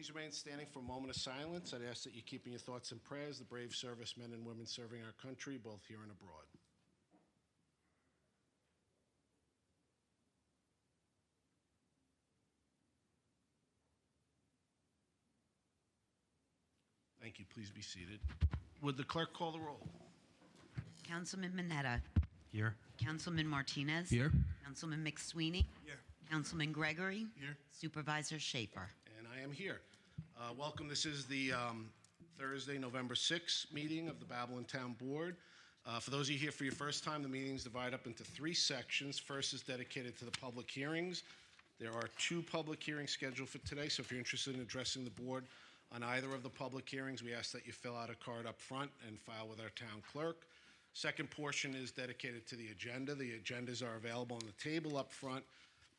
Please remain standing for a moment of silence. I'd ask that you keep in your thoughts and prayers the brave servicemen and women serving our country, both here and abroad. Thank you. Please be seated. Would the clerk call the roll? Councilman Mineta. Here. Councilman Martinez. Here. Councilman McSweeney. Here. Councilman Gregory. Here. Supervisor Schaefer. And I am here. Welcome. This is the Thursday, November 6th meeting of the Babylon Town Board. For those of you here for your first time, the meeting is divided up into three sections. First is dedicated to the public hearings. There are 2 public hearings scheduled for today, so if you're interested in addressing the board on either of the public hearings, we ask that you fill out a card up front and file with our town clerk. Second portion is dedicated to the agenda. The agendas are available on the table up front.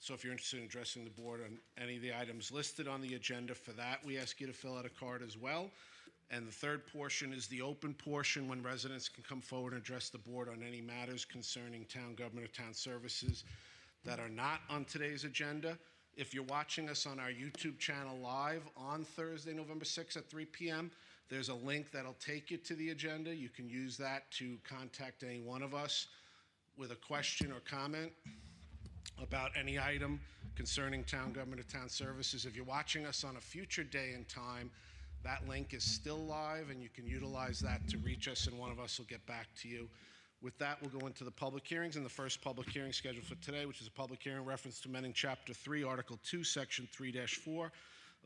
So if you're interested in addressing the board on any of the items listed on the agenda, for that, we ask you to fill out a card as well. And the third portion is the open portion, when residents can come forward and address the board on any matters concerning town government or town services that are not on today's agenda. If you're watching us on our YouTube channel live on Thursday, November 6th at 3 p.m., there's a link that'll take you to the agenda. You can use that to contact any one of us with a question or comment about any item concerning town government or town services. If you're watching us on a future day and time, that link is still live, and you can utilize that to reach us, and one of us will get back to you. With that, we'll go into the public hearings, and the first public hearing scheduled for today, which is a public hearing reference to amending Chapter 3, Article 2, Section 3-4 of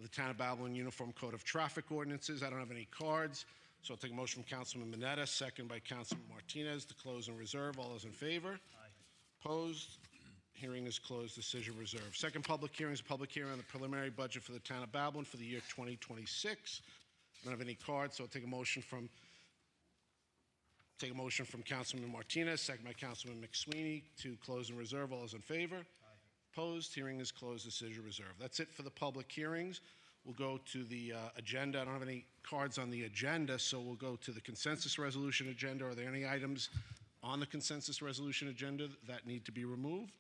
the Town of Babylon Uniform Code of Traffic Ordinances. I don't have any cards, so I'll take a motion from Councilman Mineta, second by Councilman Martinez, to close and reserve. All those in favor? Aye. Opposed? Hearing is closed. Decision reserved. Second public hearing is a public hearing on the preliminary budget for the Town of Babylon for the year 2026. I don't have any cards, so I'll take a motion from Councilman Martinez, second by Councilman McSweeney, to close and reserve. All those in favor? Aye. Opposed? Hearing is closed. Decision reserved. That's it for the public hearings. We'll go to the agenda. I don't have any cards on the agenda, so we'll go to the consensus resolution agenda. Are there any items on the consensus resolution agenda that need to be removed?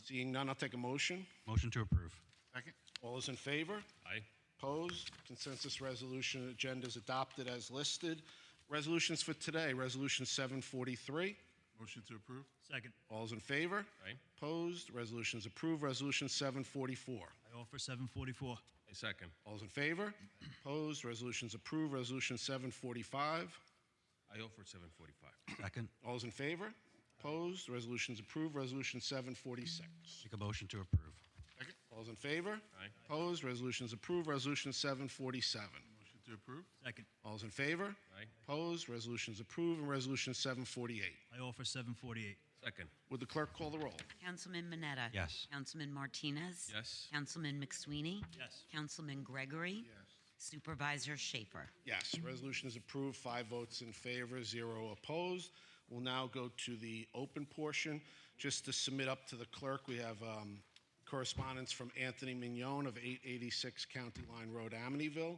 Seeing none, I'll take a motion. Motion to approve. Second. All those in favor? Aye. Opposed? Consensus resolution agenda is adopted as listed. Resolutions for today. Resolution 743. Motion to approve. Second. All those in favor? Aye. Opposed? Resolutions approved. Resolution 744. I offer 744. A second. All those in favor? Opposed? Resolutions approved. Resolution 745. I offer 745. Second. All those in favor? Opposed? Resolutions approved. Resolution 746. Make a motion to approve. Second. All those in favor? Aye. Opposed? Resolutions approved. Resolution 747. Motion to approve. Second. All those in favor? Aye. Opposed? Resolutions approved. And Resolution 748. I offer 748. Second. Would the clerk call the roll? Councilman Mineta. Yes. Councilman Martinez. Yes. Councilman McSweeney. Yes. Councilman Gregory. Yes. Supervisor Schaefer. Yes, resolution is approved, 5 votes in favor, 0 opposed. We'll now go to the open portion. Just to submit up to the clerk, we have correspondence from Anthony Mignon of 886 County Line Road, Amityville,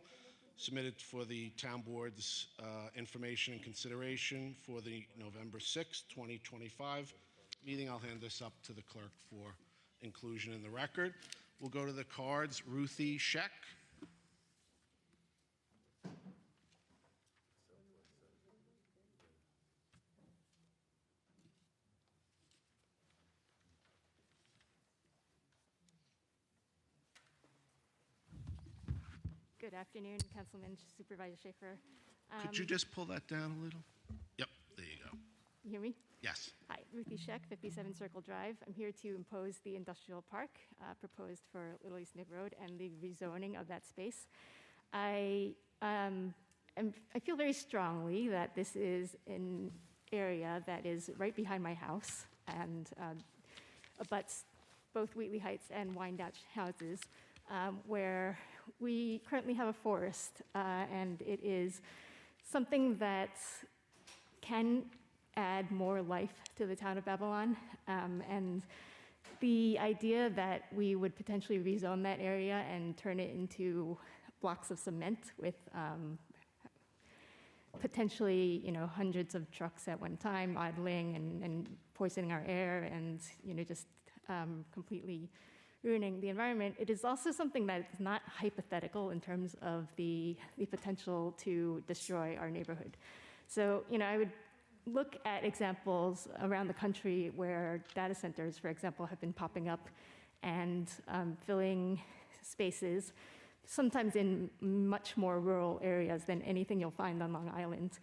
submitted for the town board's information and consideration for the November 6, 2025 meeting. I'll hand this up to the clerk for inclusion in the record. We'll go to the cards. Ruthie Scheck. Good afternoon, Councilman Supervisor Schaefer. Could you just pull that down a little? Yep, there you go. You hear me? Yes. Hi, Ruthie Scheck, 57 Circle Drive. I'm here to impose the industrial park proposed for Little East Nick Road and the rezoning of that space. I feel very strongly that this is an area that is right behind my house and abuts both Wheatley Heights and Wyandotte houses, where we currently have a forest, and it is something that can add more life to the town of Babylon. And the idea that we would potentially rezone that area and turn it into blocks of cement with potentially, hundreds of trucks at one time idling and poisoning our air and, just completely ruining the environment, it is also something that is not hypothetical in terms of the potential to destroy our neighborhood. So, I would look at examples around the country where data centers, for example, have been popping up and filling spaces, sometimes in much more rural areas than anything you'll find on Long Island.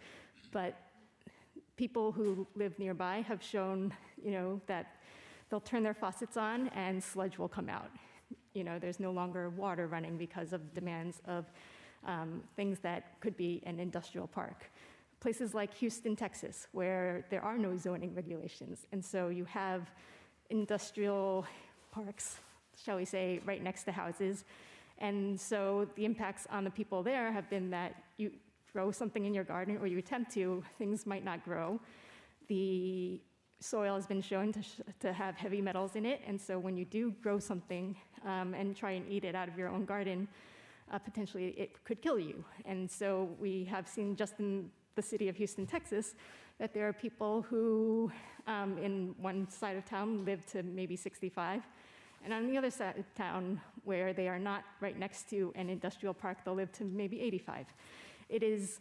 But people who live nearby have shown, that they'll turn their faucets on and sludge will come out. There's no longer water running because of demands of things that could be an industrial park. Places like Houston, Texas, where there are no zoning regulations. And so you have industrial parks, shall we say, right next to houses. And so the impacts on the people there have been that you grow something in your garden, or you attempt to, things might not grow. The soil has been shown to have heavy metals in it, and so when you do grow something and try and eat it out of your own garden, potentially it could kill you. And so we have seen just in the city of Houston, Texas, that there are people who in one side of town live to maybe 65, and on the other side of town, where they are not right next to an industrial park, they'll live to maybe 85. It is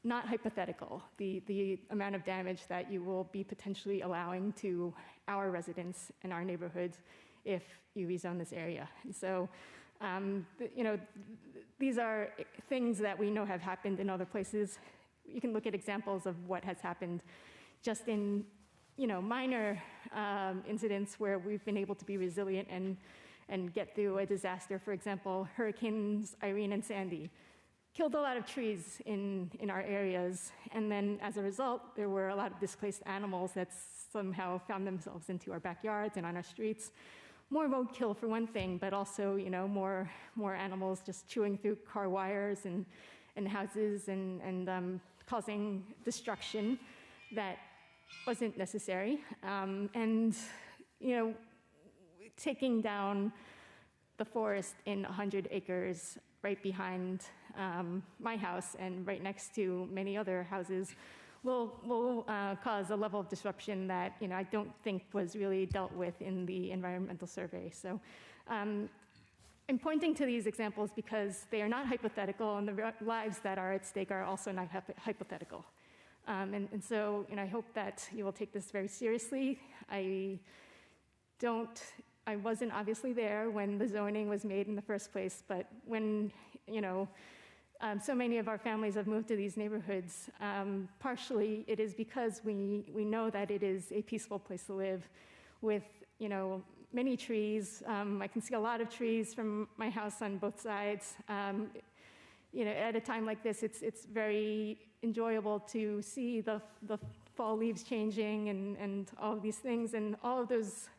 not hypothetical, the amount of damage that you will be potentially allowing to our residents and our neighborhoods if you rezone this area. And so, these are things that we know have happened in other places. You can look at examples of what has happened just in, minor incidents where we've been able to be resilient and get through a disaster. For example, Hurricanes Irene and Sandy killed a lot of trees in our areas, and then as a result, there were a lot of displaced animals that somehow found themselves into our backyards and on our streets. More roadkill for one thing, but also, more animals just chewing through car wires and houses and causing destruction that wasn't necessary. Taking down the forest in 100 acres right behind my house and right next to many other houses will cause a level of disruption that I don't think was really dealt with in the environmental survey. So I'm pointing to these examples because they are not hypothetical, and the lives that are at stake are also not hypothetical. So I hope that you will take this very seriously. I wasn't obviously there when the zoning was made in the first place, but when, so many of our families have moved to these neighborhoods, partially it is because we know that it is a peaceful place to live with, many trees. I can see a lot of trees from my house on both sides. At a time like this, it's very enjoyable to see the fall leaves changing and all of these things, and all of those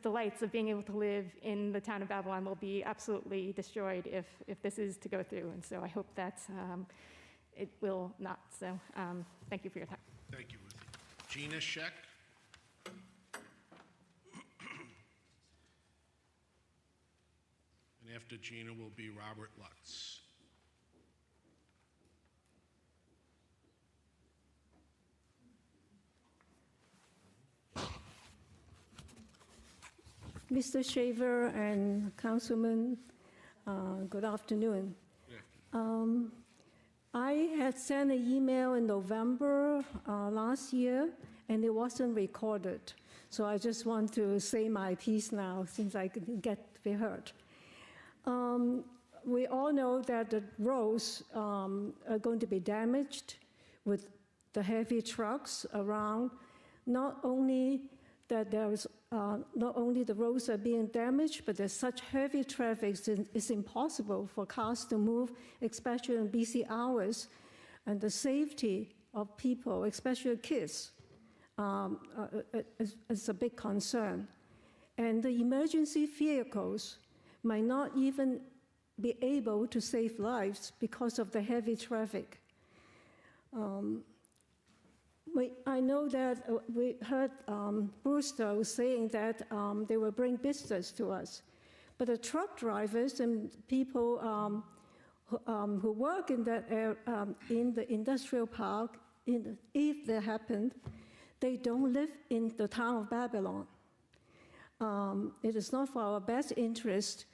delights of being able to live in the town of Babylon will be absolutely destroyed if this is to go through. And so I hope that it will not. So thank you for your time. Thank you, Ruth. Gina Scheck. And after Gina will be Robert Lutz. Mr. Shaver and Councilman, good afternoon. I had sent an email in November last year, and it wasn't recorded. So I just want to say my piece now, since I couldn't get to be heard. We all know that the roads are going to be damaged with the heavy trucks around. Not only that not only the roads are being damaged, but there's such heavy traffic, it's impossible for cars to move, especially in busy hours. And the safety of people, especially kids, is a big concern. And the emergency vehicles might not even be able to save lives because of the heavy traffic. I know that we heard Brewster saying that they will bring business to us. But the truck drivers and people who work in that in the industrial park, if that happened, they don't live in the town of Babylon. it is not for our best interest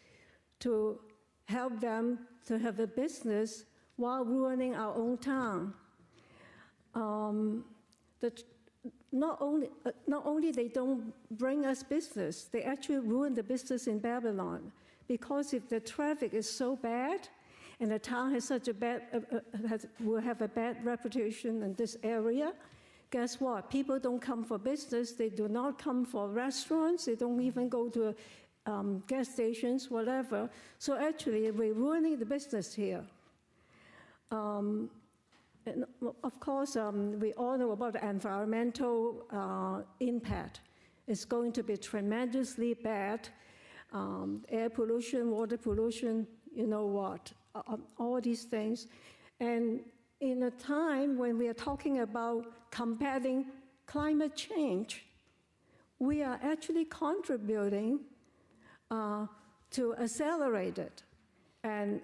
to help them to have a business while ruining our own town. Not only they don't bring us business, they actually ruin the business in Babylon. Because if the traffic is so bad, and the town has such a bad, will have a bad reputation in this area, guess what? People don't come for business. They do not come for restaurants. They don't even go to gas stations, whatever. So actually, we're ruining the business here. And of course, we all know about the environmental impact. It's going to be tremendously bad. Air pollution, water pollution, you know what, all these things. And in a time when we are talking about combating climate change, we are actually contributing to accelerate it. And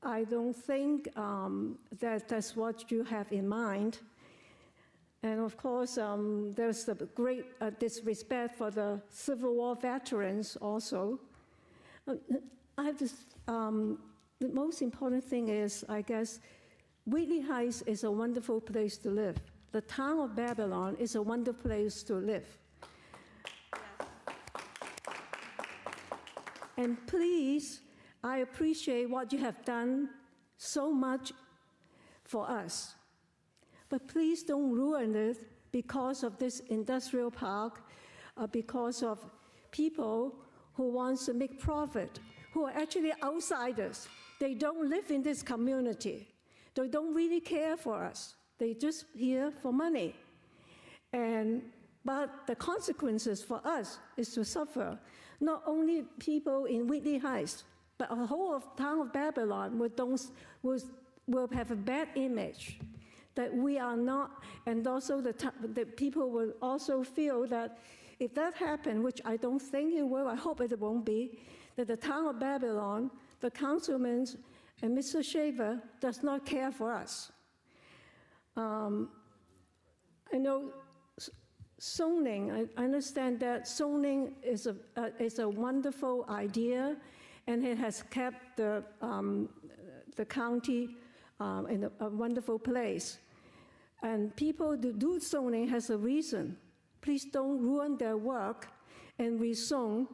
I don't think that that's what you have in mind. And of course, there's the great disrespect for the Civil War veterans also. I have this, the most important thing is, I guess, Wheatley Heights is a wonderful place to live. The town of Babylon is a wonderful place to live. And please, I appreciate what you have done so much for us. But please don't ruin it because of this industrial park, because of people who want to make profit, who are actually outsiders. They don't live in this community. They don't really care for us. They're just here for money. But the consequences for us is to suffer. Not only people in Wheatley Heights, but the whole town of Babylon will have a bad image. That we are not, and also the people will also feel that if that happened, which I don't think it will, I hope it won't be, that the town of Babylon, the councilmen, and Mr. Shaver does not care for us. I know zoning, I understand that zoning is a wonderful idea, and it has kept the county in a wonderful place. And people who do zoning has a reason. Please don't ruin their work and rezone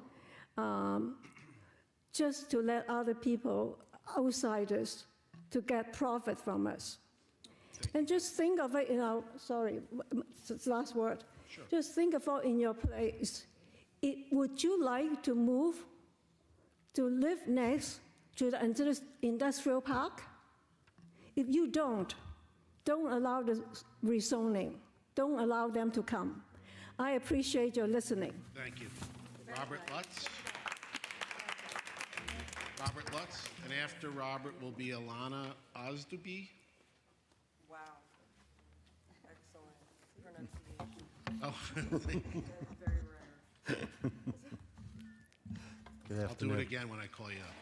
just to let other people, outsiders, to get profit from us. And just think of it in our, sorry, last word. Sure. Just think of it in your place. Would you like to move to live next to the industrial park? If you don't allow the rezoning. Don't allow them to come. I appreciate your listening. Thank you. Robert Lutz. Robert Lutz. And after Robert will be Alana Ozdubi. Wow. Excellent pronunciation. Oh. Very rare. Good I'll do afternoon. it again when I call you up.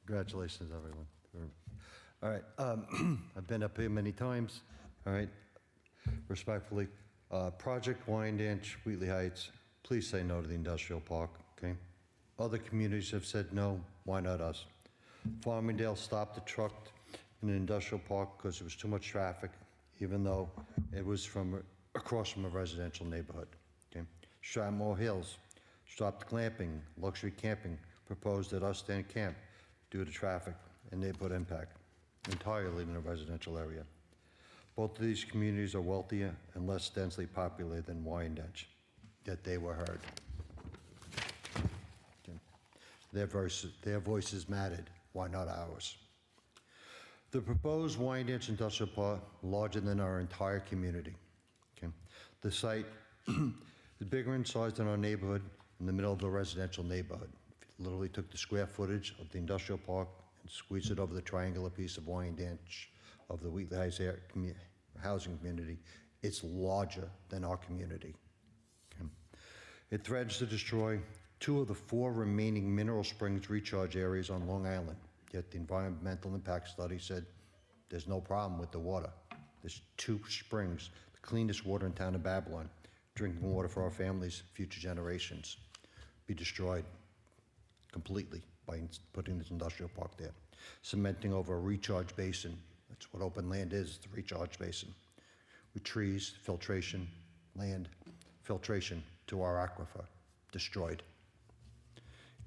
Congratulations, everyone. All right, I've been up here many times. All right, respectfully, Project Wyandanch, Wheatley Heights, please say no to the industrial park, okay? Other communities have said no, why not us? Farmingdale stopped the truck in an industrial park because it was too much traffic, even though it was across from a residential neighborhood, okay? Stratmore Hills stopped glamping, luxury camping, proposed at Stand Camp due to traffic and neighborhood impact, entirely in a residential area. Both of these communities are wealthier and less densely populated than Wyandanch, yet they were heard. Okay. Their voices mattered, why not ours? The proposed Wyandanch Industrial Park, larger than our entire community. Okay. The site is bigger in size than our neighborhood, in the middle of the residential neighborhood. It literally took the square footage of the industrial park and squeezed it over the triangular piece of Wyandanch of the Wheatley Heights housing community. It's larger than our community. Okay. It threatens to destroy 2 of the 4 remaining mineral springs recharge areas on Long Island. Yet the environmental impact study said there's no problem with the water. There's 2 springs, the cleanest water in town of Babylon, drinking water for our families, future generations, be destroyed completely by putting this industrial park there. Cementing over a recharge basin. That's what open land is, the recharge basin. With trees, filtration, land, filtration to our aquifer, destroyed.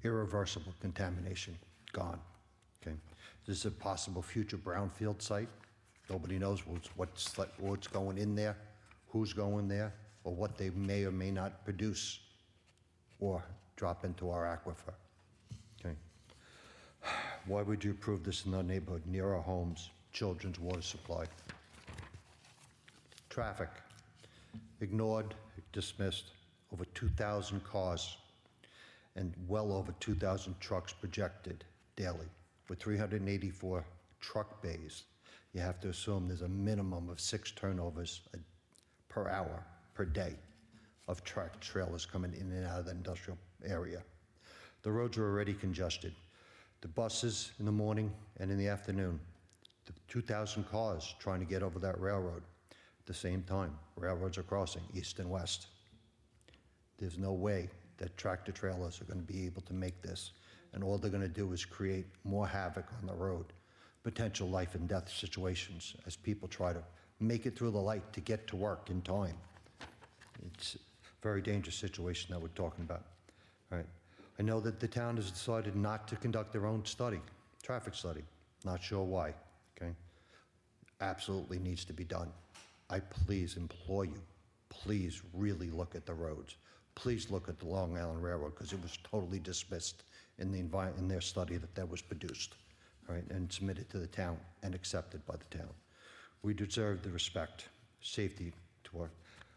Irreversible contamination, gone. Okay. This is a possible future brownfield site. Nobody knows what's going in there, who's going there, or what they may or may not produce or drop into our aquifer. Okay. Why would you approve this in our neighborhood, near our homes, children's water supply? Traffic, ignored, dismissed, over 2,000 cars and well over 2,000 trucks projected daily. With 384 truck bays, you have to assume there's a minimum of 6 turnovers per hour, per day, of truck trailers coming in and out of the industrial area. The roads are already congested. The buses in the morning and in the afternoon, the 2,000 cars trying to get over that railroad at the same time. Railroads are crossing east and west. There's no way that tractor trailers are going to be able to make this, and all they're going to do is create more havoc on the road, potential life and death situations as people try to make it through the light to get to work in time. It's a very dangerous situation that we're talking about. All right. I know that the town has decided not to conduct their own study, traffic study. Not sure why, okay? Absolutely needs to be done. I please implore you, please really look at the roads. Please look at the Long Island Railroad, because it was totally dismissed in their study that was produced, all right, and submitted to the town and accepted by the town. We deserve the respect, safety to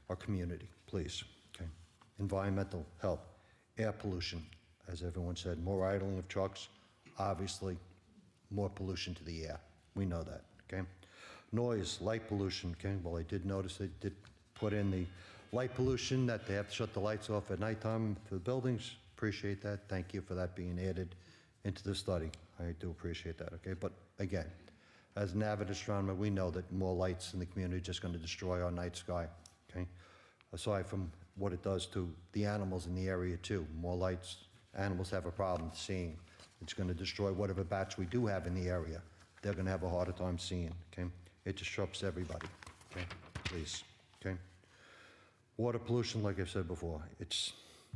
our community, please, okay? Environmental health, air pollution, as everyone said, more idling of trucks, obviously more pollution to the air. We know that, okay? Noise, light pollution, okay? Well, I did notice they did put in the light pollution, that they have to shut the lights off at nighttime for the buildings. Appreciate that. Thank you for that being added into the study. I do appreciate that, okay? But again, as an avid astronomer, we know that more lights in the community are just going to destroy our night sky, okay? Aside from what it does to the animals in the area too. More lights, animals have a problem seeing. It's going to destroy whatever bats we do have in the area. They're going to have a harder time seeing, okay? It disrupts everybody, okay? Please, okay? Water pollution, like I said before,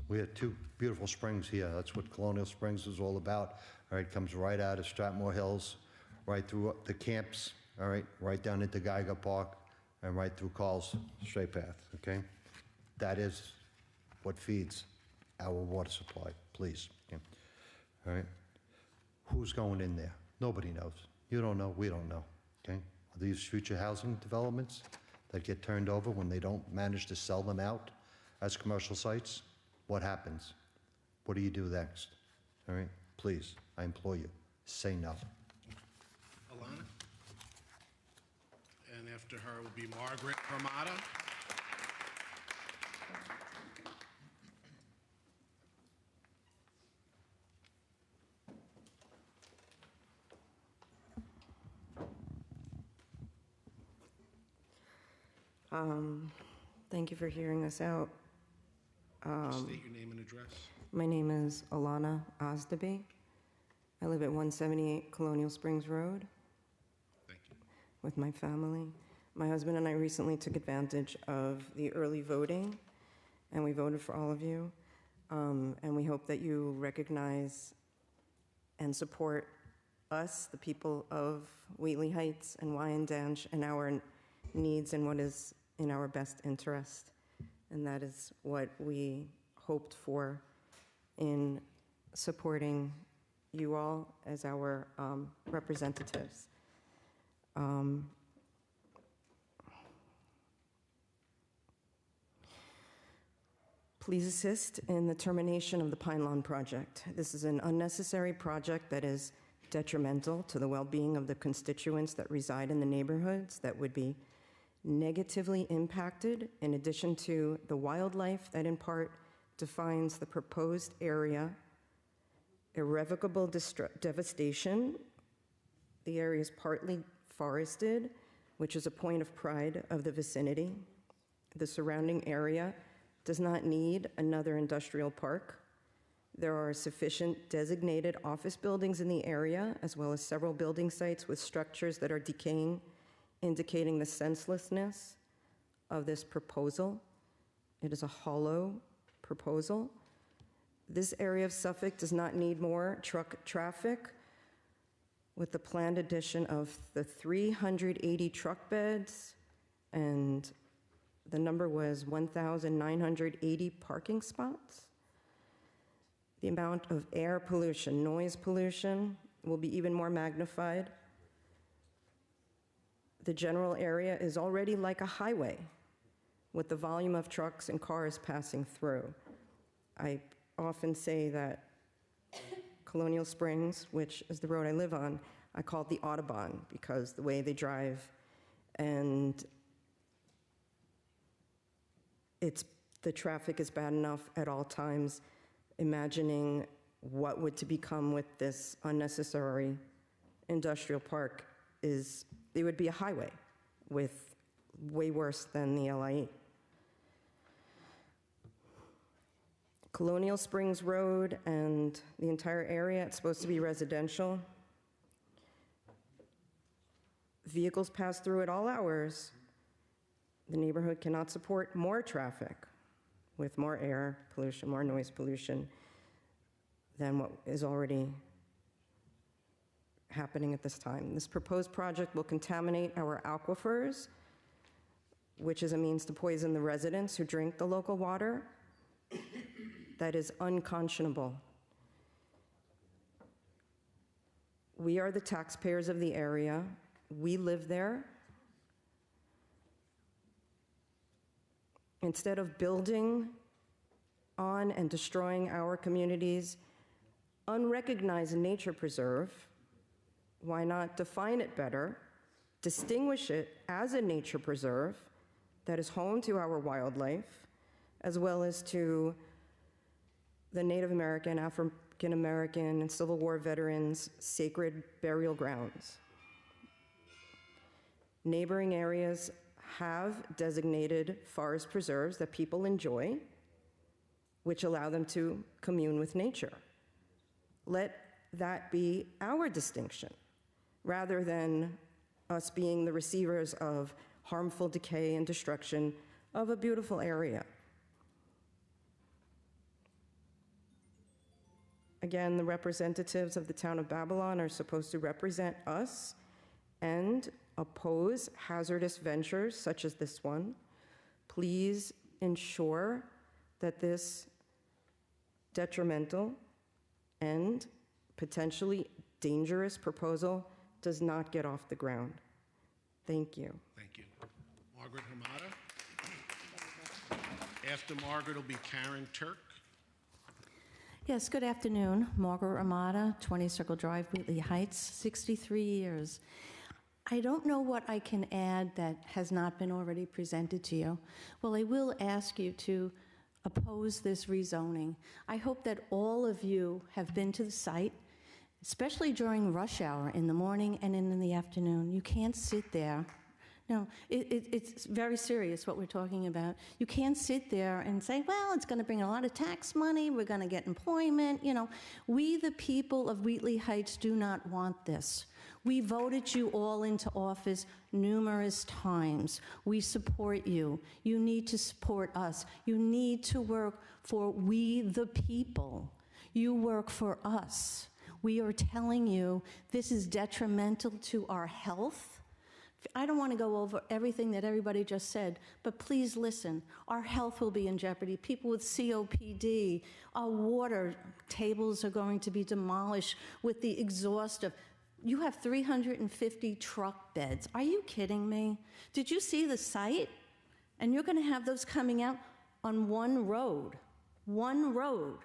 we had 2 beautiful springs here. That's what Colonial Springs is all about. All right, comes right out of Stratmore Hills, right through the camps, all right, right down into Geiger Park, and right through Carl's Straight Path, okay? That is what feeds our water supply, please, okay? All right? Who's going in there? Nobody knows. You don't know, we don't know, okay? Are these future housing developments that get turned over when they don't manage to sell them out as commercial sites? What happens? What do you do next? All right? Please, I implore you, say no. Alana? And after her will be Margaret Ramada. Thank you for hearing us out. State your name and address. My name is Alana Osdaby. I live at 178 Colonial Springs Road Thank you. with my family. My husband and I recently took advantage of the early voting, and we voted for all of you. And we hope that you recognize and support us, the people of Wheatley Heights and Wyandanch, and our needs and what is in our best interest. And that is what we hoped for in supporting you all as our representatives. Please assist in the termination of the Pine Lawn project. This is an unnecessary project that is detrimental to the well-being of the constituents that reside in the neighborhoods that would be negatively impacted, in addition to the wildlife that in part defines the proposed area, irrevocable devastation. The area is partly forested, which is a point of pride of the vicinity. The surrounding area does not need another industrial park. There are sufficient designated office buildings in the area, as well as several building sites with structures that are decaying, indicating the senselessness of this proposal. It is a hollow proposal. This area of Suffolk does not need more truck traffic. With the planned addition of the 380 truck beds, and the number was 1,980 parking spots. The amount of air pollution, noise pollution will be even more magnified. The general area is already like a highway with the volume of trucks and cars passing through. I often say that Colonial Springs, which is the road I live on, I call it the Autobahn because the way they drive, and the traffic is bad enough at all times. Imagining what would to become with this unnecessary industrial park it would be a highway with way worse than the LIE. Colonial Springs Road and the entire area, it's supposed to be residential. Vehicles pass through at all hours. The neighborhood cannot support more traffic with more air pollution, more noise pollution than what is already happening at this time. This proposed project will contaminate our aquifers, which is a means to poison the residents who drink the local water. That is unconscionable. We are the taxpayers of the area. We live there. Instead of building on and destroying our community's unrecognized nature preserve, why not define it better, distinguish it as a nature preserve that is home to our wildlife, as well as to the Native American, African American, and Civil War veterans' sacred burial grounds. Neighboring areas have designated forest preserves that people enjoy, which allow them to commune with nature. Let that be our distinction, rather than us being the receivers of harmful decay and destruction of a beautiful area. Again, the representatives of the town of Babylon are supposed to represent us and oppose hazardous ventures such as this one. Please ensure that this detrimental and potentially dangerous proposal does not get off the ground. Thank you. Thank you. Margaret Hamada. After Margaret will be Karen Turk. Yes, good afternoon. Margaret Ramada, 20 Circle Drive, Wheatley Heights, 63 years. I don't know what I can add that has not been already presented to you. Well, I will ask you to oppose this rezoning. I hope that all of you have been to the site, especially during rush hour in the morning and in the afternoon. You can't sit there. No, it's very serious what we're talking about. You can't sit there and say, well, it's going to bring a lot of tax money, we're going to get employment. You know, we, the people of Wheatley Heights, do not want this. We voted you all into office numerous times. We support you. You need to support us. You need to work for we, the people. You work for us. We are telling you this is detrimental to our health. I don't want to go over everything that everybody just said, but please listen. Our health will be in jeopardy. People with COPD, our water tables are going to be demolished with the exhaust of. You have 350 truck beds. Are you kidding me? Did you see the site? And you're going to have those coming out on one road. One road.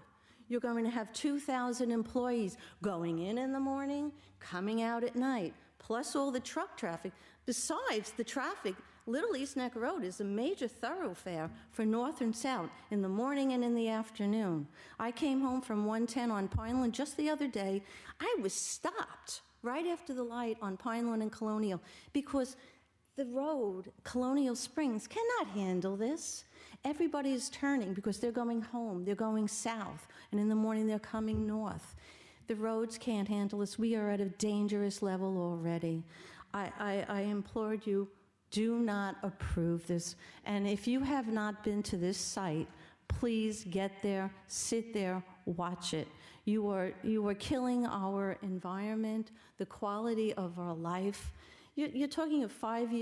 You're going to have 2,000 employees going in the morning, coming out at night, plus all the truck traffic. Besides the traffic, Little East Neck Road is a major thoroughfare for north and south in the morning and in the afternoon. I came home from 110 on Pineland just the other day. I was stopped right after the light on Pineland and Colonial because the road, Colonial Springs, cannot handle this. Everybody is turning because they're going home, they're going south, and in the morning they're coming north. The roads can't handle this. We are at a dangerous level already. I implored you, do not approve this. And if you have not been to this site, please get there, sit there, watch it. You are killing our environment, the quality of our life. You're talking of 5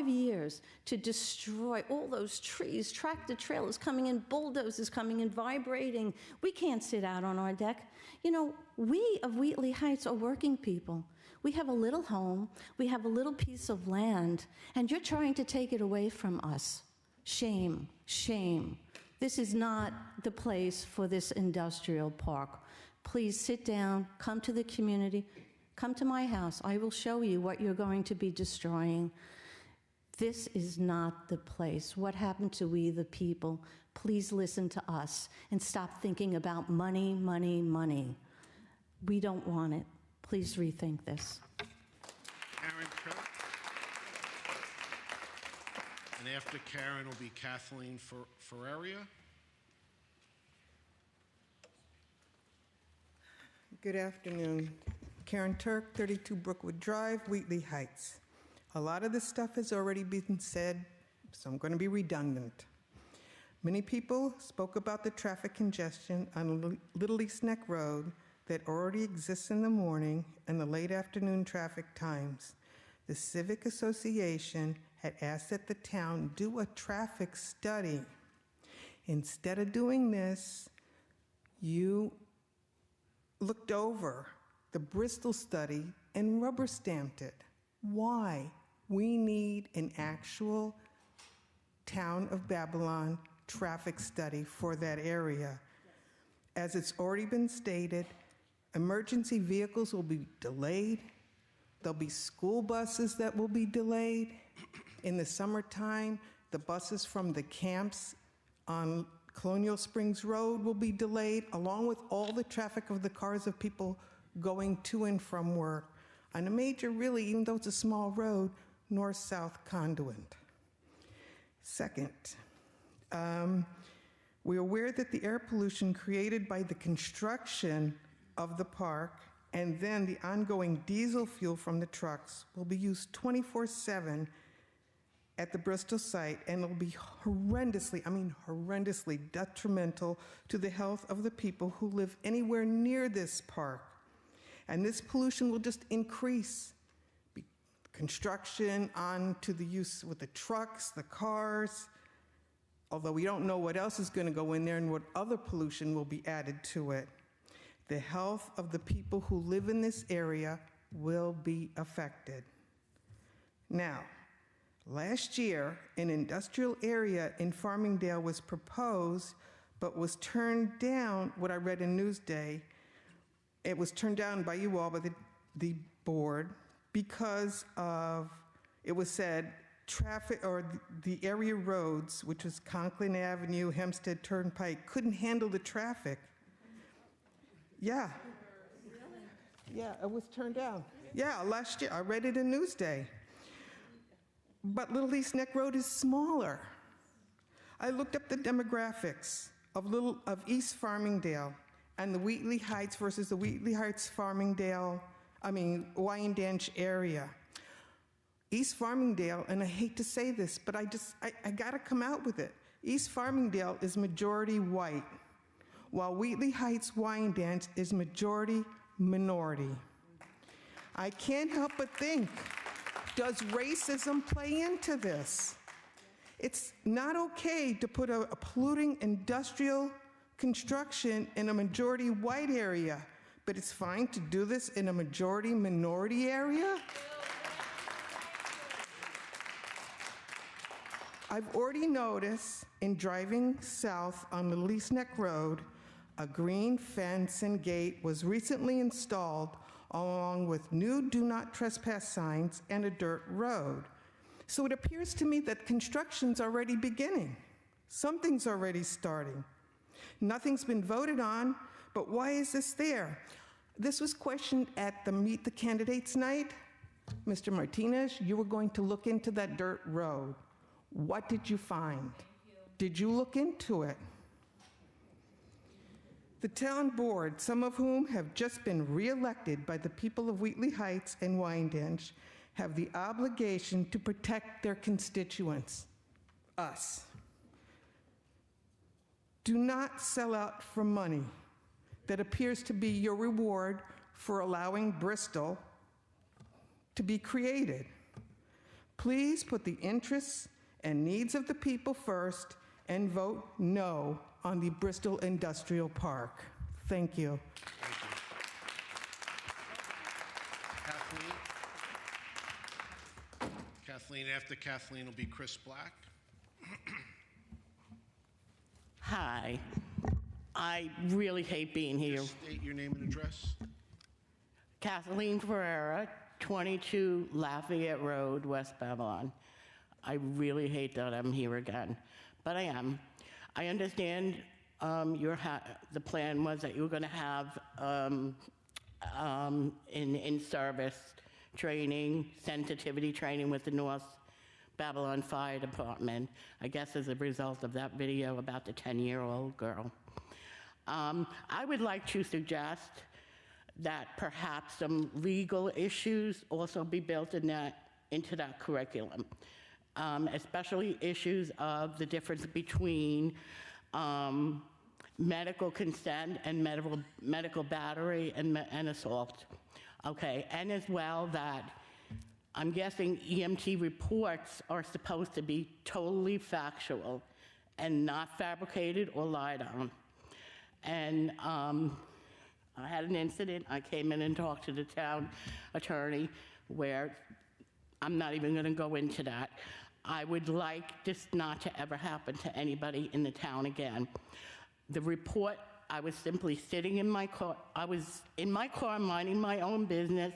years to destroy all those trees, tractor trailers coming in, bulldozers coming in, vibrating. We can't sit out on our deck. You know, we of Wheatley Heights are working people. We have a little home, we have a little piece of land, and you're trying to take it away from us. Shame, shame. This is not the place for this industrial park. Please sit down, come to the community, come to my house. I will show you what you're going to be destroying. This is not the place. What happened to we the people? Please listen to us and stop thinking about money, money, money. We don't want it. Please rethink this. Karen Kirk. And after Karen will be Kathleen Ferreria. Good afternoon. Karen Turk, 32 Brookwood Drive, Wheatley Heights. A lot of this stuff has already been said, so I'm going to be redundant. Many people spoke about the traffic congestion on Little East Neck Road that already exists in the morning and the late afternoon traffic times. The Civic Association had asked that the town do a traffic study. Instead of doing this, you looked over the Bristol study and rubber stamped it. Why? We need an actual Town of Babylon traffic study for that area. As it's already been stated, emergency vehicles will be delayed. There'll be school buses that will be delayed. In the summertime, the buses from the camps on Colonial Springs Road will be delayed, along with all the traffic of the cars of people going to and from work on a major, really, even though it's a small road, north-south conduit. Second, we're aware that the air pollution created by the construction of the park and then the ongoing diesel fuel from the trucks will be used 24/7 at the Bristol site, and it'll be horrendously detrimental to the health of the people who live anywhere near this park. And this pollution will just increase. Construction on to the use with the trucks, the cars, although we don't know what else is going to go in there and what other pollution will be added to it. The health of the people who live in this area will be affected. Now, last year, an industrial area in Farmingdale was proposed, but was turned down, what I read in Newsday. It was turned down by you all, by the board, because of, it was said, traffic, or the area roads, which was Conklin Avenue, Hempstead Turnpike, couldn't handle the traffic. Yeah. Yeah, it was turned down. Yeah, last year, I read it in Newsday. But Little East Neck Road is smaller. I looked up the demographics of East Farmingdale and the Wheatley Heights versus the Wheatley Heights Wyandanch area. East Farmingdale, and I hate to say this, but I gotta come out with it. East Farmingdale is majority white, while Wheatley Heights Wyandanch is majority minority. I can't help but think, does racism play into this? It's not okay to put a polluting industrial construction in a majority white area, but it's fine to do this in a majority minority area? I've already noticed in driving south on Little East Neck Road, a green fence and gate was recently installed along with new do not trespass signs and a dirt road. So it appears to me that construction's already beginning. Something's already starting. Nothing's been voted on, but why is this there? This was questioned at the Meet the Candidates night. Mr. Martinez, you were going to look into that dirt road. What did you find? Did you look into it? The town board, some of whom have just been reelected by the people of Wheatley Heights and Wyandanch, have the obligation to protect their constituents, us. Do not sell out for money that appears to be your reward for allowing Bristol to be created. Please put the interests and needs of the people first and vote no on the Bristol Industrial Park. Thank you. Kathleen, after Kathleen will be Chris Black. Hi. I really hate being here. Just state your name and address. Kathleen Ferreira, 22 Lafayette Road, West Babylon. I really hate that I'm here again, but I am. I understand the plan was that you were going to have in-service training, sensitivity training with the North Babylon Fire Department, I guess as a result of that video about the 10-year-old girl. I would like to suggest that perhaps some legal issues also be built into that curriculum, especially issues of the difference between medical consent and medical battery and assault. Okay, and as well that I'm guessing EMT reports are supposed to be totally factual and not fabricated or lied on. And I had an incident. I came in and talked to the town attorney where I'm not even going to go into that. I would like this not to ever happen to anybody in the town again. The report, I was simply sitting in my car. I was in my car minding my own business,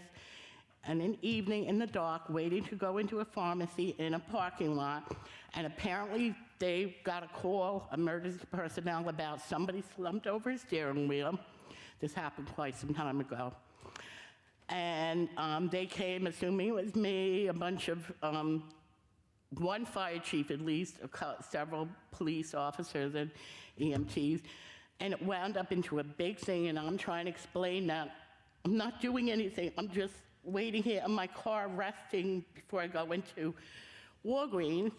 and an evening in the dark waiting to go into a pharmacy in a parking lot, and apparently they got a call, emergency personnel, about somebody slumped over a steering wheel. This happened quite some time ago. And they came, assuming it was me, a bunch of, one fire chief at least, several police officers and EMTs, and it wound up into a big thing, and I'm trying to explain that I'm not doing anything. I'm just waiting here in my car, resting before I go into Walgreens,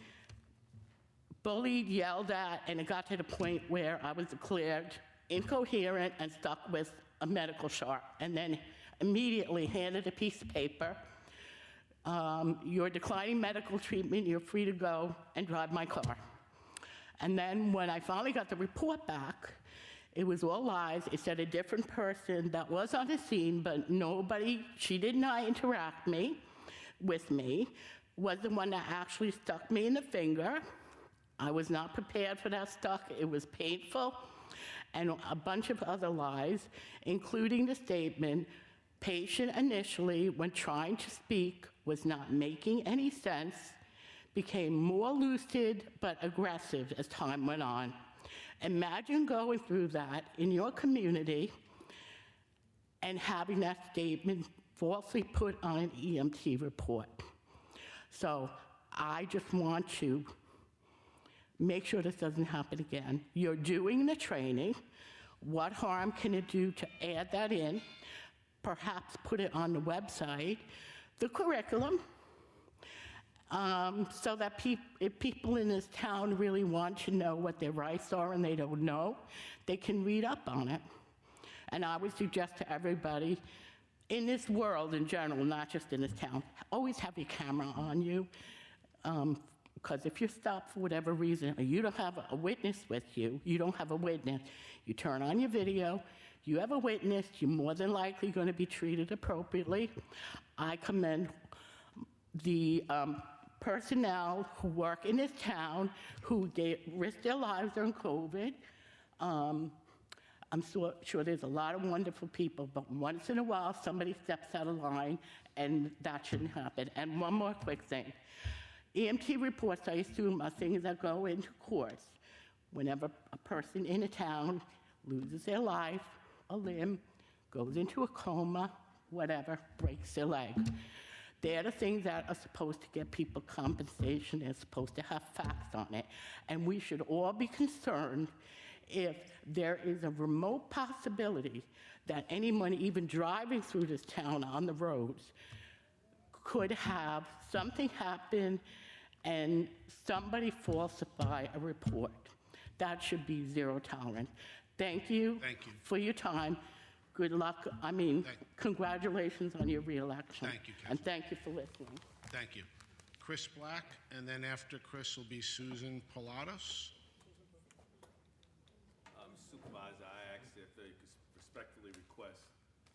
bullied, yelled at, and it got to the point where I was declared incoherent and stuck with a medical chart, and then immediately handed a piece of paper. You're declining medical treatment, you're free to go and drive my car. And then when I finally got the report back, it was all lies. It said a different person that was on the scene, but nobody, she did not interact with me, was the one that actually stuck me in the finger. I was not prepared for that stuck. It was painful. And a bunch of other lies, including the statement, patient initially, when trying to speak, was not making any sense, became more lucid but aggressive as time went on. Imagine going through that in your community and having that statement falsely put on an EMT report. So I just want to make sure this doesn't happen again. You're doing the training. What harm can it do to add that in? Perhaps put it on the website, the curriculum, so that if people in this town really want to know what their rights are and they don't know, they can read up on it. And I would suggest to everybody in this world in general, not just in this town, always have your camera on you. Because if you're stopped for whatever reason, or you don't have a witness with you, you don't have a witness, you turn on your video, you have a witness, you're more than likely going to be treated appropriately. I commend the personnel who work in this town, who risked their lives during COVID. I'm sure there's a lot of wonderful people, but once in a while somebody steps out of line, and that shouldn't happen. And one more quick thing. EMT reports, I assume, are things that go into courts. Whenever a person in a town loses their life, a limb, goes into a coma, whatever, breaks their leg. They're the things that are supposed to get people compensation. They're supposed to have facts on it. And we should all be concerned if there is a remote possibility that anyone even driving through this town on the roads could have something happen and somebody falsify a report. That should be zero tolerance. Thank you, Thank you. for your time. Good luck. Congratulations on your reelection. Thank you, And thank you for listening. Thank you. Chris Black, and then after Chris will be Susan Pilatos. Supervisor, I asked if they could respectfully request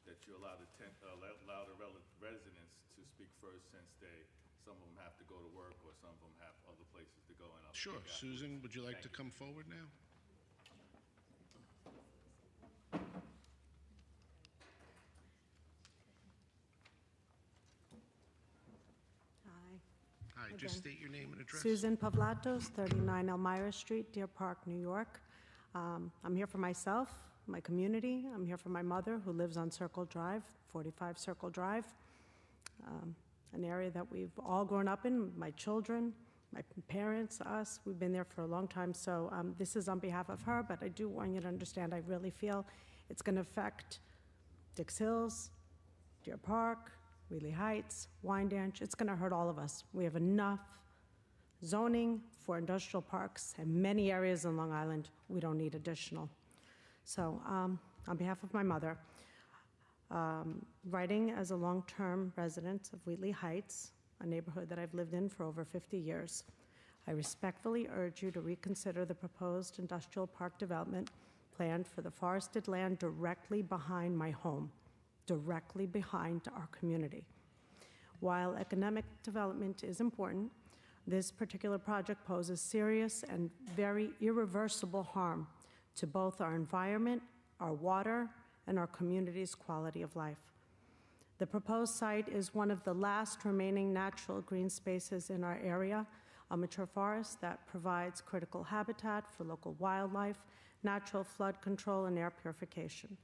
that you allow the residents to speak first, since some of them have to go to work or some of them have other places to go. And I'll Sure. speak afterwards. Susan, would you like Thank to come forward now? Hi. Hi, Again. just state your name and address. Susan Pavlatos, 39 Elmira Street, Deer Park, New York. I'm here for myself, my community. I'm here for my mother, who lives on Circle Drive, 45 Circle Drive, an area that we've all grown up in, my children, my parents, us. We've been there for a long time, so this is on behalf of her, but I do want you to understand, I really feel it's going to affect Dix Hills, Deer Park, Wheatley Heights, Wyandanch. It's going to hurt all of us. We have enough zoning for industrial parks and many areas in Long Island. We don't need additional. So on behalf of my mother, writing as a long-term resident of Wheatley Heights, a neighborhood that I've lived in for over 50 years, I respectfully urge you to reconsider the proposed industrial park development planned for the forested land directly behind my home, directly behind our community. While economic development is important, this particular project poses serious and very irreversible harm to both our environment, our water, and our community's quality of life. The proposed site is one of the last remaining natural green spaces in our area, a mature forest that provides critical habitat for local wildlife, natural flood control, and air purification.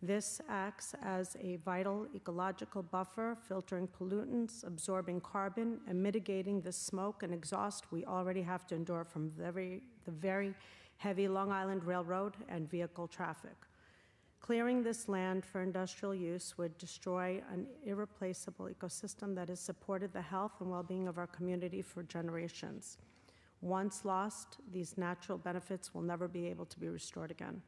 This acts as a vital ecological buffer, filtering pollutants, absorbing carbon, and mitigating the smoke and exhaust we already have to endure from the very heavy Long Island Railroad and vehicle traffic. Clearing this land for industrial use would destroy an irreplaceable ecosystem that has supported the health and well-being of our community for generations. Once lost, these natural benefits will never be able to be restored again.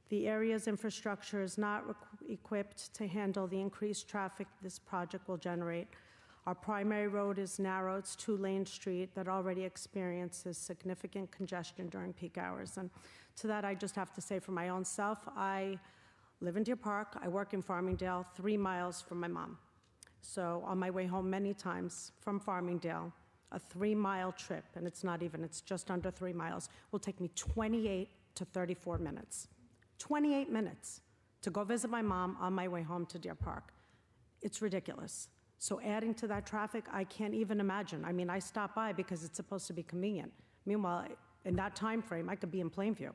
The area's infrastructure is not equipped to handle the increased traffic this project will generate. Our primary road is narrow. It's two-lane street that already experiences significant congestion during peak hours. And to that, I just have to say for my own self, I live in Deer Park. I work in Farmingdale, 3 miles from my mom. So on my way home many times from Farmingdale, a 3-mile trip, and it's just under 3 miles, will take me 28 to 34 minutes. 28 minutes to go visit my mom on my way home to Deer Park. It's ridiculous. So adding to that traffic, I can't even imagine. I mean, I stop by because it's supposed to be convenient. Meanwhile, in that time frame, I could be in Plainview.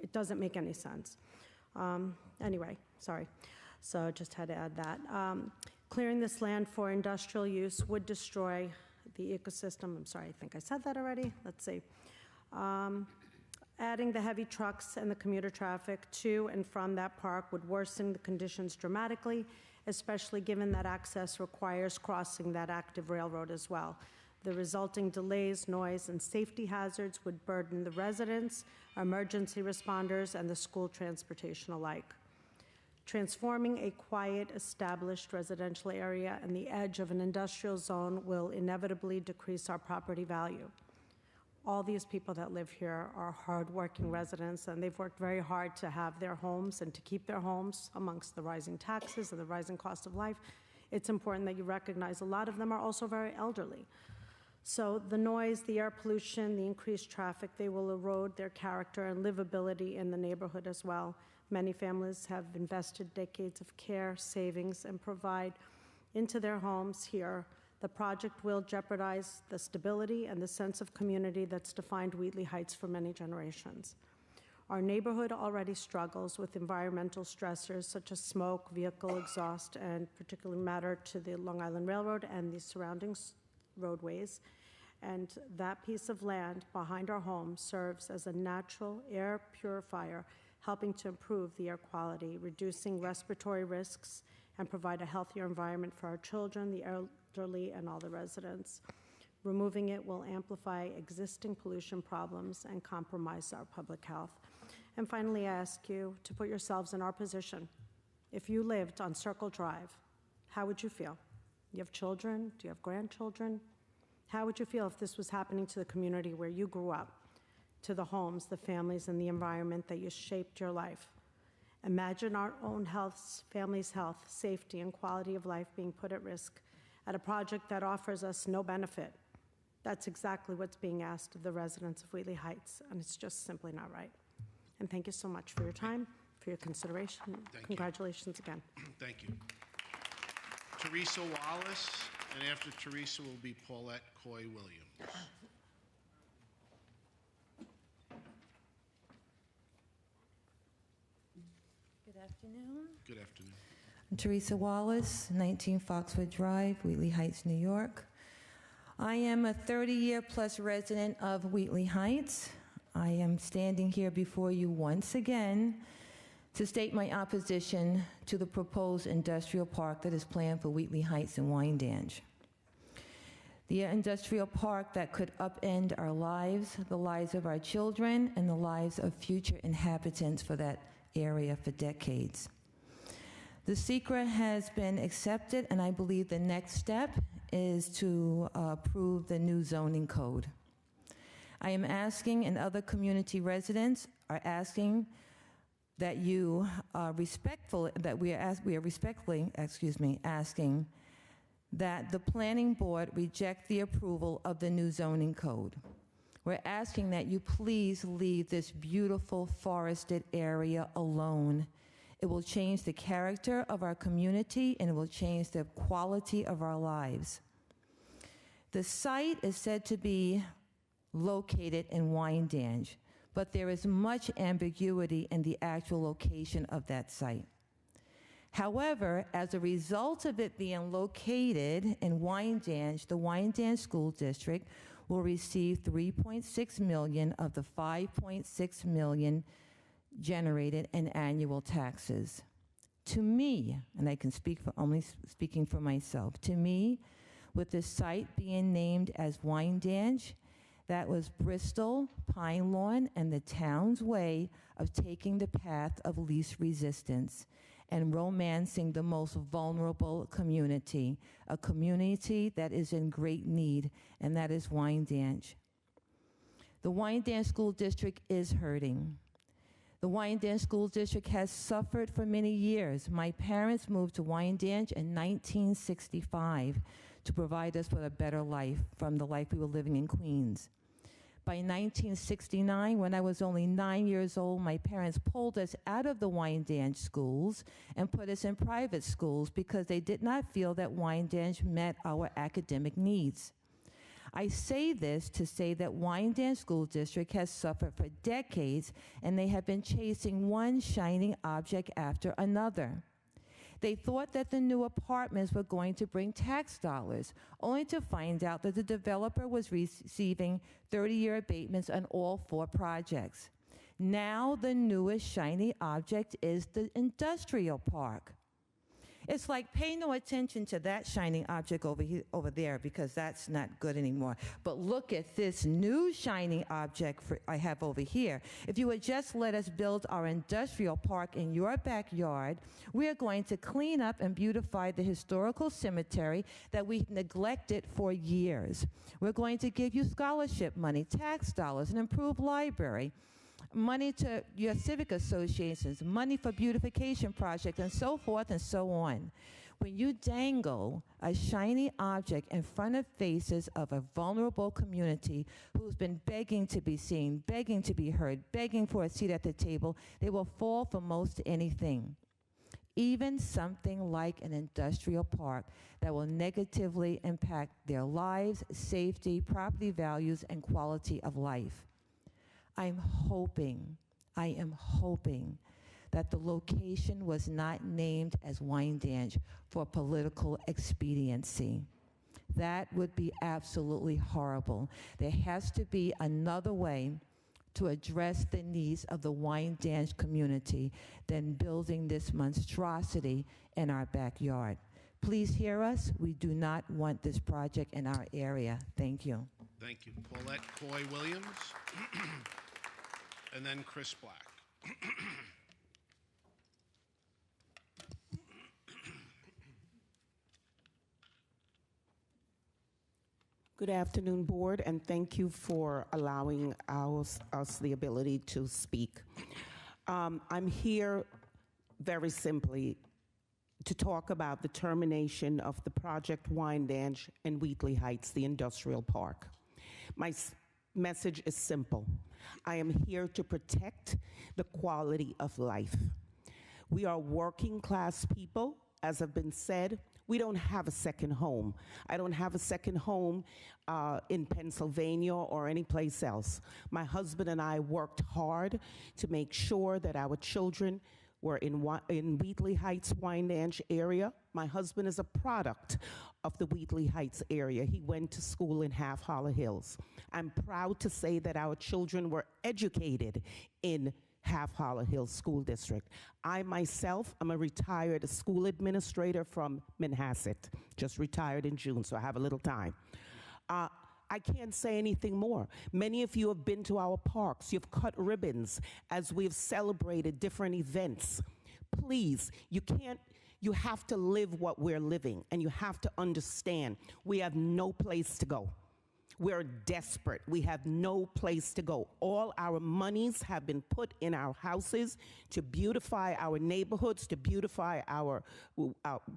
It doesn't make any sense. Anyway, sorry. So just had to add that. Clearing this land for industrial use would destroy the ecosystem. I'm sorry, I think I said that already. Let's see. Adding the heavy trucks and the commuter traffic to and from that park would worsen the conditions dramatically, especially given that access requires crossing that active railroad as well. The resulting delays, noise, and safety hazards would burden the residents, emergency responders, and the school transportation alike. Transforming a quiet, established residential area and the edge of an industrial zone will inevitably decrease our property value. All these people that live here are hardworking residents, and they've worked very hard to have their homes and to keep their homes amongst the rising taxes and the rising cost of life. It's important that you recognize a lot of them are also very elderly. So the noise, the air pollution, the increased traffic, they will erode their character and livability in the neighborhood as well. Many families have invested decades of care, savings, and provide into their homes here. The project will jeopardize the stability and the sense of community that's defined Wheatley Heights for many generations. Our neighborhood already struggles with environmental stressors such as smoke, vehicle exhaust, and particularly matter to the Long Island Railroad and the surrounding roadways. And that piece of land behind our home serves as a natural air purifier, helping to improve the air quality, reducing respiratory risks, and provide a healthier environment for our children, the elderly, and all the residents. Removing it will amplify existing pollution problems and compromise our public health. And finally, I ask you to put yourselves in our position. If you lived on Circle Drive, how would you feel? You have children? Do you have grandchildren? How would you feel if this was happening to the community where you grew up, to the homes, the families, and the environment that you shaped your life? Imagine our own health, family's health, safety, and quality of life being put at risk at a project that offers us no benefit. That's exactly what's being asked of the residents of Wheatley Heights, and it's just simply not right. And thank you so much for your time, for your consideration. Congratulations again. Thank you. Teresa Wallace, and after Teresa will be Paulette Coy Williams. Good afternoon. Good afternoon. I'm Teresa Wallace, 19 Foxwood Drive, Wheatley Heights, New York. I am a 30-year-plus resident of Wheatley Heights. I am standing here before you once again to state my opposition to the proposed industrial park that is planned for Wheatley Heights and Wyandanch. The industrial park that could upend our lives, the lives of our children, and the lives of future inhabitants for that area for decades. The secret has been accepted, and I believe the next step is to approve the new zoning code. I am asking, and other community residents are asking, that you are respectful, that we are respectfully, asking that the planning board reject the approval of the new zoning code. We're asking that you please leave this beautiful forested area alone. It will change the character of our community, and it will change the quality of our lives. The site is said to be located in Wyandanch, but there is much ambiguity in the actual location of that site. However, as a result of it being located in Wyandanch, the Wyandanch School District will receive $3.6 million of the $5.6 million generated in annual taxes. To me, and I can speak for only speaking for myself, to me, with the site being named as Wyandanch, that was Bristol, Pine Lawn, and the town's way of taking the path of least resistance and romancing the most vulnerable community, a community that is in great need, and that is Wyandanch. The Wyandanch School District is hurting. The Wyandanch School District has suffered for many years. My parents moved to Wyandanch in 1965 to provide us with a better life from the life we were living in Queens. By 1969, when I was only 9 years old, my parents pulled us out of the Wyandanch schools and put us in private schools because they did not feel that Wyandanch met our academic needs. I say this to say that Wyandanch School District has suffered for decades, and they have been chasing one shining object after another. They thought that the new apartments were going to bring tax dollars, only to find out that the developer was receiving 30-year abatements on all 4 projects. Now the newest shiny object is the industrial park. It's like, pay no attention to that shining object over there, because that's not good anymore. But look at this new shining object I have over here. If you would just let us build our industrial park in your backyard, we are going to clean up and beautify the historical cemetery that we've neglected for years. We're going to give you scholarship money, tax dollars, an improved library, money to your civic associations, money for beautification projects, and so forth and so on. When you dangle a shiny object in front of faces of a vulnerable community who's been begging to be seen, begging to be heard, begging for a seat at the table, they will fall for most anything. Even something like an industrial park that will negatively impact their lives, safety, property values, and quality of life. I'm hoping I am hoping that the location was not named as Wyandanch for political expediency. That would be absolutely horrible. There has to be another way to address the needs of the Wyandanch community than building this monstrosity in our backyard. Please hear us. We do not want this project in our area. Thank you. Thank you. Paulette Coy Williams, and then Chris Black. Good afternoon, Board, and thank you for allowing us the ability to speak. I'm here very simply to talk about the termination of the Project Wyandanch in Wheatley Heights, the industrial park. My message is simple. I am here to protect the quality of life. We are working class people, as have been said. We don't have a second home. I don't have a second home in Pennsylvania or anyplace else. My husband and I worked hard to make sure that our children were in Wheatley Heights, Wyandanch area. My husband is a product of the Wheatley Heights area. He went to school in Half Hollow Hills. I'm proud to say that our children were educated in Half Hollow Hills School District. I myself am a retired school administrator from Manhasset, just retired in June, so I have a little time. I can't say anything more. Many of you have been to our parks. You've cut ribbons as we've celebrated different events. Please, you have to live what we're living, and you have to understand we have no place to go. We're desperate. We have no place to go. All our monies have been put in our houses to beautify our neighborhoods, to beautify our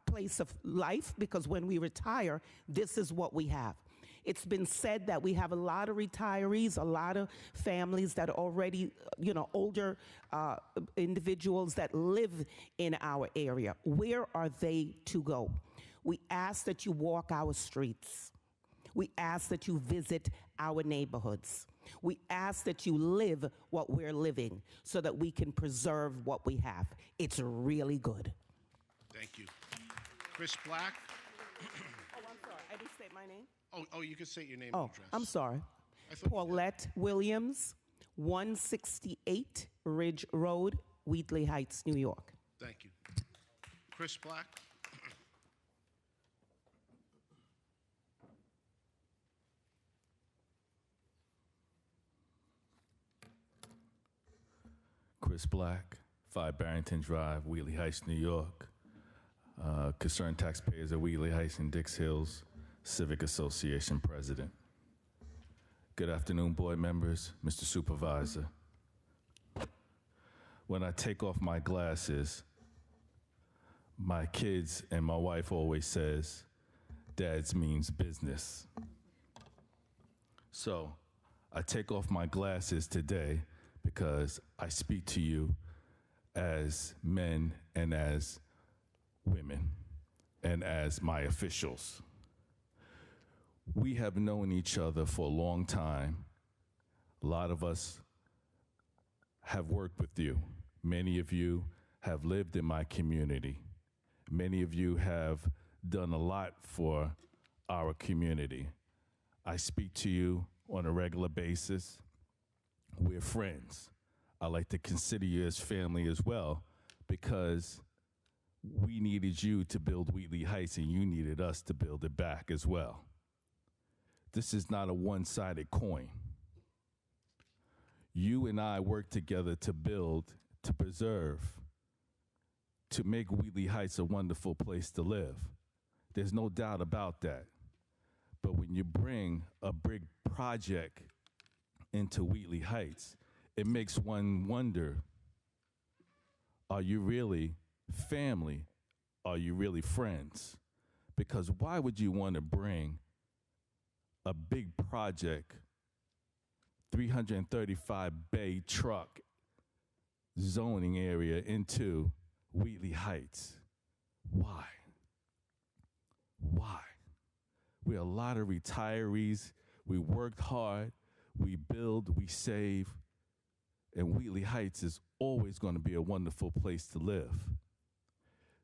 place of life, because when we retire, this is what we have. It's been said that we have a lot of retirees, a lot of families that are already, older individuals that live in our area. Where are they to go? We ask that you walk our streets. We ask that you visit our neighborhoods. We ask that you live what we're living so that we can preserve what we have. It's really good. Thank you. Chris Black. Oh, I'm sorry. I didn't state my name. Oh, you can state your name Oh, and address. I'm sorry. Paulette Williams, 168 Ridge Road, Wheatley Heights, New York. Thank you. Chris Black. Chris Black, 5 Barrington Drive, Wheatley Heights, New York. Concerned taxpayers of Wheatley Heights and Dix Hills Civic Association President. Good afternoon, board members, Mr. Supervisor. When I take off my glasses, my kids and my wife always says, "Dad's means business." So I take off my glasses today because I speak to you as men and as women and as my officials. We have known each other for a long time. A lot of us have worked with you. Many of you have lived in my community. Many of you have done a lot for our community. I speak to you on a regular basis. We're friends. I like to consider you as family as well, because we needed you to build Wheatley Heights and you needed us to build it back as well. This is not a one-sided coin. You and I work together to build, to preserve, to make Wheatley Heights a wonderful place to live. There's no doubt about that. But when you bring a big project into Wheatley Heights, it makes one wonder, are you really family? Are you really friends? Because why would you want to bring a big project, 335 bay truck zoning area into Wheatley Heights? Why? Why? We're a lot of retirees. We worked hard. We build, we save. and Wheatley Heights is always going to be a wonderful place to live.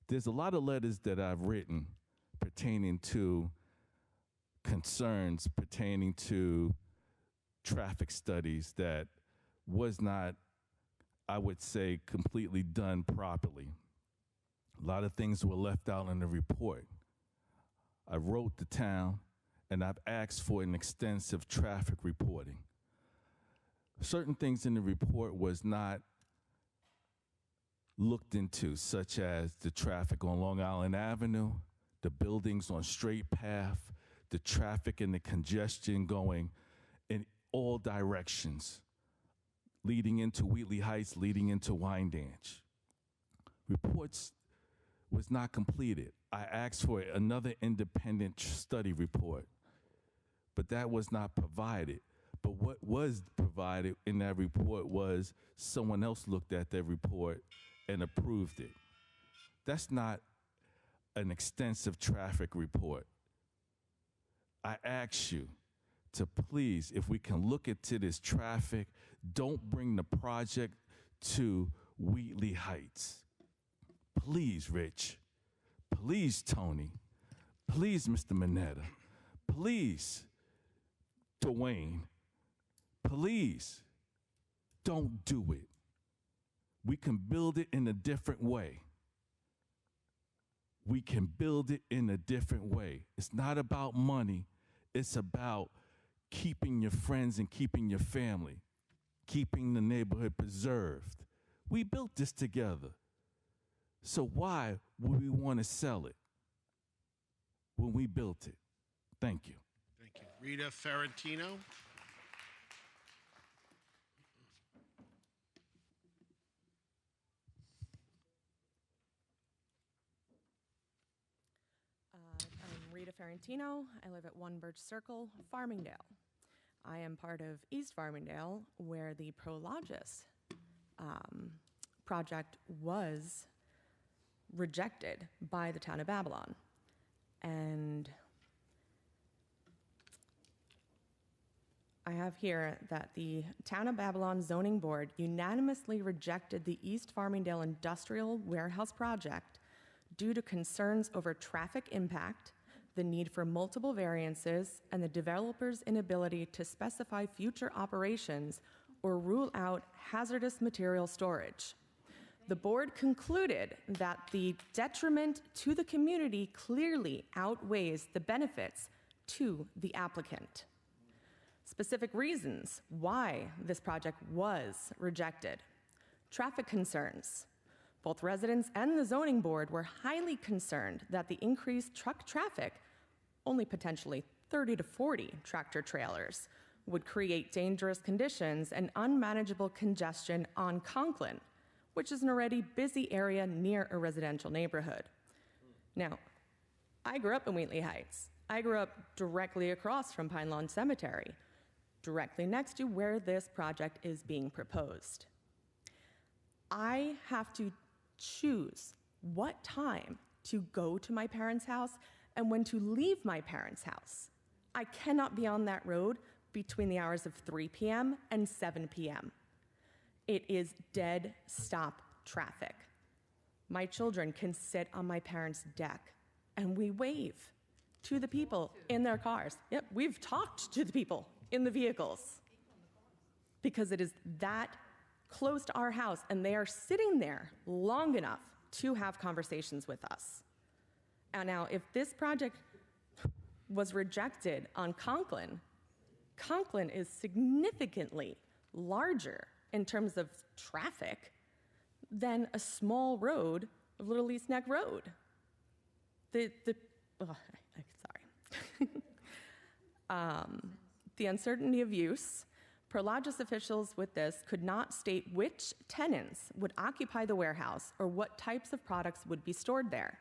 There's a lot of letters that I've written pertaining to concerns pertaining to traffic studies that was not, I would say, completely done properly. A lot of things were left out in the report. I wrote the town, and I've asked for an extensive traffic reporting. Certain things in the report was not looked into, such as the traffic on Long Island Avenue, the buildings on Straight Path, the traffic and the congestion going in all directions, leading into Wheatley Heights, leading into Wyandanch. Reports was not completed. I asked for another independent study report, but that was not provided. But what was provided in that report was someone else looked at that report and approved it. That's not an extensive traffic report. I ask you to please, if we can look into this traffic, don't bring the project to Wheatley Heights. Please, Rich. Please, Tony. Please, Mr. Mineta. Please, Dwayne. Please, don't do it. We can build it in a different way. We can build it in a different way. It's not about money. It's about keeping your friends and keeping your family, keeping the neighborhood preserved. We built this together. So why would we want to sell it when we built it? Thank you. Thank you. Rita Ferrantino. I'm Rita Ferrantino. I live at 1 Birch Circle, Farmingdale. I am part of East Farmingdale, where the Prologis project was rejected by the town of Babylon. And I have here that the town of Babylon zoning board unanimously rejected the East Farmingdale industrial warehouse project due to concerns over traffic impact, the need for multiple variances, and the developer's inability to specify future operations or rule out hazardous material storage. The board concluded that the detriment to the community clearly outweighs the benefits to the applicant. Specific reasons why this project was rejected. Traffic concerns. Both residents and the zoning board were highly concerned that the increased truck traffic, only potentially 30 to 40 tractor trailers, would create dangerous conditions and unmanageable congestion on Conklin, which is an already busy area near a residential neighborhood. Now, I grew up in Wheatley Heights. I grew up directly across from Pine Lawn Cemetery, directly next to where this project is being proposed. I have to choose what time to go to my parents' house and when to leave my parents' house. I cannot be on that road between the hours of 3 p.m. and 7 p.m. It is dead stop traffic. My children can sit on my parents' deck and we wave to the people in their cars. Yep, we've talked to the people in the vehicles because it is that close to our house and they are sitting there long enough to have conversations with us. And now, if this project was rejected on Conklin, Conklin is significantly larger in terms of traffic than a small road of Little East Neck Road. The uncertainty of use, Prologis officials with this could not state which tenants would occupy the warehouse or what types of products would be stored there.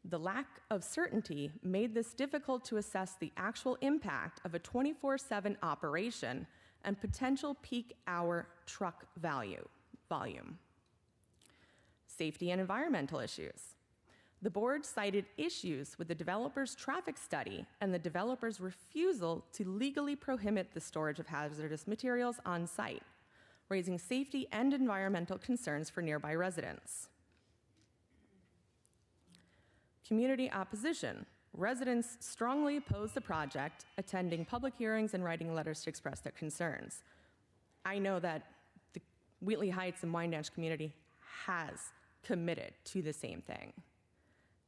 The lack of certainty made this difficult to assess the actual impact of a 24/7 operation and potential peak hour truck volume. Safety and environmental issues. The board cited issues with the developer's traffic study and the developer's refusal to legally prohibit the storage of hazardous materials on site. raising safety and environmental concerns for nearby residents. Community opposition. Residents strongly oppose the project, attending public hearings and writing letters to express their concerns. I know that the Wheatley Heights and Wyandanch community has committed to the same thing.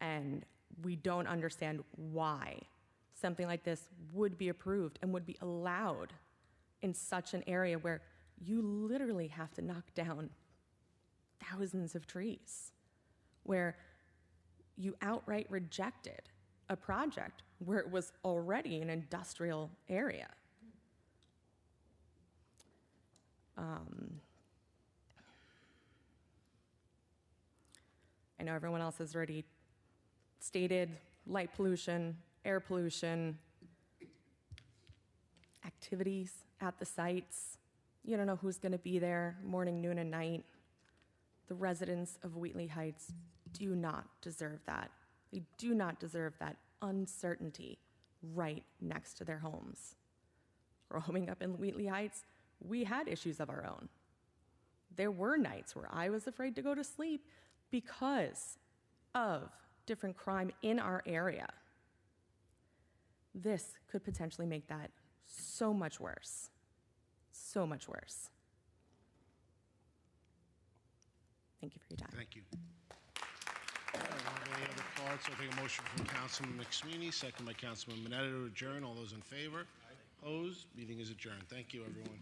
And we don't understand why something like this would be approved and would be allowed in such an area where you literally have to knock down thousands of trees, where you outright rejected a project where it was already an industrial area. I know everyone else has already stated light pollution, air pollution, activities at the sites. You don't know who's going to be there morning, noon, and night. The residents of Wheatley Heights do not deserve that. They do not deserve that uncertainty right next to their homes. Growing up in Wheatley Heights, we had issues of our own. There were nights where I was afraid to go to sleep because of different crime in our area. This could potentially make that so much worse. So much worse. Thank you for your time. Thank you. I don't have any other cards, so I'll take a motion from Councilman McSweeney, second by Councilman Mineta to adjourn. All those in favor? Opposed? Meeting is adjourned. Thank you, everyone.